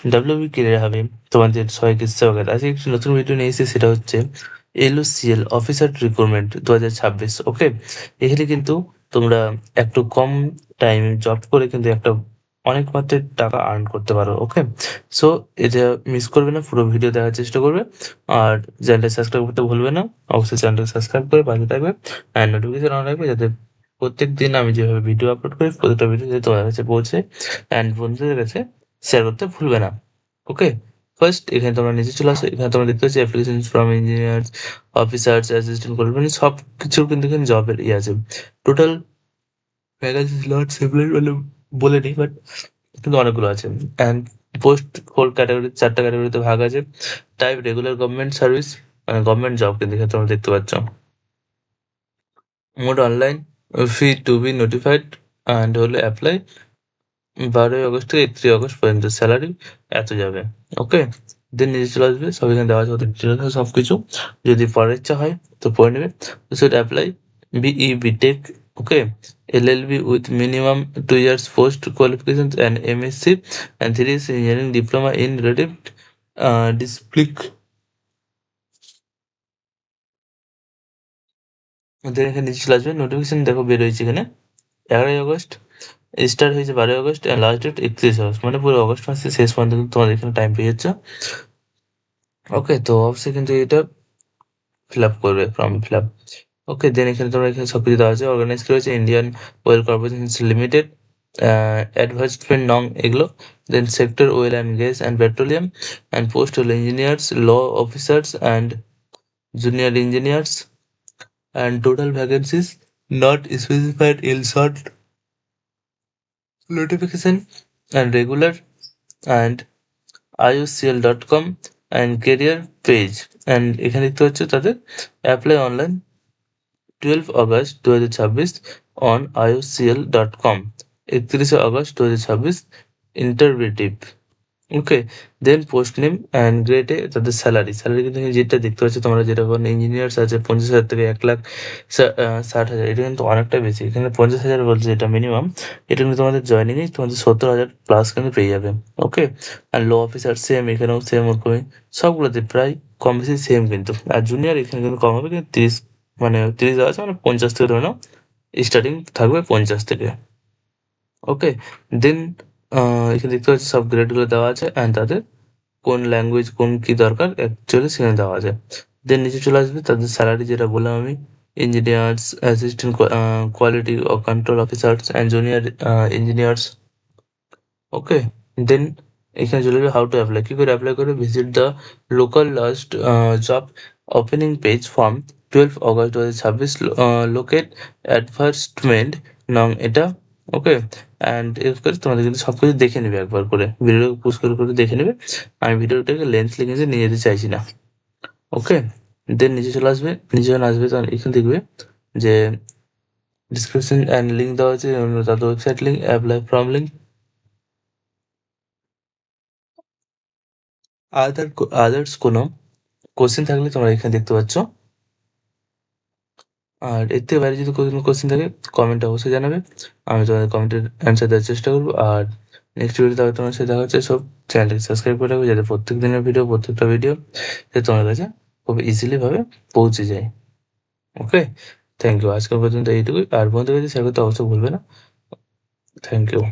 WB clear হবে তোমাদের সবাইকে স্বাগত। আজকে একটি নতুন ভিডিও নিয়ে এসেছি, সেটা হচ্ছে এলওসিএল অফিসার রিক্রুটমেন্ট 2026। ওকে, এখানে কিন্তু তোমরা একটু কম টাইম জব করে কিন্তু একটা অনেক মাত্রায় টাকা আর্ন করতে পারো। ওকে, সো এটা মিস করবে না, পুরো ভিডিও দেখার চেষ্টা করবে। আর চ্যানেলটা সাবস্ক্রাইব করতে ভুলবে না, অবশ্যই চ্যানেলটা সাবস্ক্রাইব করে পাশে থাকবে অ্যান্ড নোটিফিকেশন অন রাখবে, যাতে প্রত্যেক দিন আমি যেভাবে ভিডিও আপলোড করি প্রত্যেকটা ভিডিও যাতে তোমাদের কাছে পৌঁছে অ্যান্ড বন্ধুদের কাছে শেয়ার করতে ভুলবে না। ওকে, ফার্স্ট এখানে তোমরা নিচে চলে আসো। এখানে তোমরা দেখতে পাচ্ছি application from engineers, officers, assistant করবে, মানে সব কিছুর কিন্তু এখানে জবের ইয়ে আছে। টোটাল ভ্যাকান্সি নট সেপারেট বলে বলে নিই, বাট কিন্তু অনেকগুলো আছে। অ্যান্ড পোস্ট 4 ক্যাটাগরি, 4টা ক্যাটাগরিতে ভাগ আছে। টাইপ রেগুলার গভর্নমেন্ট সার্ভিস, মানে গভর্নমেন্ট জব কিন্তু এখানে তোমরা দেখতে পাচ্ছ। Mode online, fee to be notified and হলো অ্যাপ্লাই 12ই আগস্ট থেকে 31 আগস্ট পর্যন্ত। স্যালারি এত যাবে। ওকে, দেন নিচে চলে আসবে, সব এখানে দেওয়া আছে ওদের ডিটেলস সব কিছু। যদি পড়ার ইচ্ছা হয় তো পড়ে নেবে। Should apply BE BTech, okay, LLB with minimum 2 years post qualification and MSc and 3 years engineering diploma in relative discipline. Then এখানে নিচে চলে আসবে, নোটিফিকেশন দেখো বের হয়েছে এখানে 11ই আগস্ট, স্টার্ট হয়েছে 12ই August and last date 31 August, মানে পুরো অগস্ট মাসের শেষ পর্যন্ত কিন্তু তোমাদের এখানে টাইম পেয়ে যাচ্ছে। ওকে, তো অবশ্যই কিন্তু এটা ফিল আপ করবে, ফর্ম ফিল আপ। ওকে, দেন এখানে তোমরা এখানে সব কিছু দেওয়া আছে। অর্গানাইজ করা হয়েছে Indian Oil Corporation Limited, advertisement নং এগুলো। Then sector oil and gas and petroleum and post হলো engineers, law officers and junior engineers and total vacancies not specified in short notification and regular and iucl.com and career page. And এখানে দেখতে পাচ্ছ তাদের apply online 12 August 2026 on iucl.com, 31 August 2026 ইন্টারভিউটিভ। Okay, then post name and গ্রেডে তাদের salary কিন্তু যেটা দেখতে পাচ্ছ তোমরা, যেটা ইঞ্জিনিয়ার্স আছে 50,000 থেকে 1,60,000, এটা কিন্তু অনেকটা বেশি। এখানে 50,000 বলছে এটা মিনিমাম, এটা কিন্তু তোমাদের জয়নিংয়ে তোমাদের 70,000 প্লাস কিন্তু পেয়ে যাবে। ওকে, আর লো অফিসার সেম, এখানেও সেম ওরকমই, সবগুলোতে প্রায় কম বেশি সেম কিন্তু। আর জুনিয়র এখানে কিন্তু কম হবে, কিন্তু 30, মানে 30 দেওয়া আছে, মানে 50 থেকে ধরে নাও স্টার্টিং থাকবে 50 থেকে। ওকে, দেন এখানে দেখতে পাচ্ছি সব গ্রেডগুলো দেওয়া আছে অ্যান্ড তাদের কোন ল্যাঙ্গুয়েজ কোন কি দরকার অ্যাকচুয়ালি সেখানে দেওয়া আছে। দেন নিচে চলে আসবে তাদের স্যালারি, যেটা বললাম আমি, engineers, assistant quality control officers and junior engineers. Okay, then এখানে চলে যাবে হাউ টু অ্যাপ্লাই, কী করে অ্যাপ্লাই করে। Visit the local last job opening page from 12 August 2026, locate advertisement নং এটা। ওকে, অ্যান্ড এরপরে তোমাদের কিন্তু সব কিছু দেখে নেবে একবার করে, ভিডিও পুশ করে করে দেখে নেবে। আমি ভিডিওটাকে লেন্থ লিখে নিয়ে যেতে চাইছি না। ওকে, দেন নিচে চলে আসবে, নিচে যখন আসবে তখন এখানে দেখবে যে ডিসক্রিপশন অ্যান্ড লিঙ্ক দেওয়া আছে, তাদের website link, apply form link. Others কোনো কোশ্চেন থাকলে তোমরা এখানে দেখতে পাচ্ছ। আর এর থেকে বাইরে যদি কোনো কোশ্চেন থাকে কমেন্টে অবশ্যই জানাবে, আমি তোমাদের কমেন্টের অ্যান্সার দেওয়ার চেষ্টা করবো। আর নেক্সট ভিডিওতে আবার তোমার সাথে দেখা হচ্ছে। সব চ্যানেলটাকে সাবস্ক্রাইব করে রাখবে, যাতে প্রত্যেক দিনের ভিডিও, প্রত্যেকটা ভিডিও যাতে তোমার কাছে খুব ইজিলি ভাবে পৌঁছে যায়। ওকে, থ্যাংক ইউ। আজকের পর্যন্ত এইটুকুই। আর বন্ধুদের কাছে শেয়ার করতে অবশ্যই ভুলবে না। Thank you.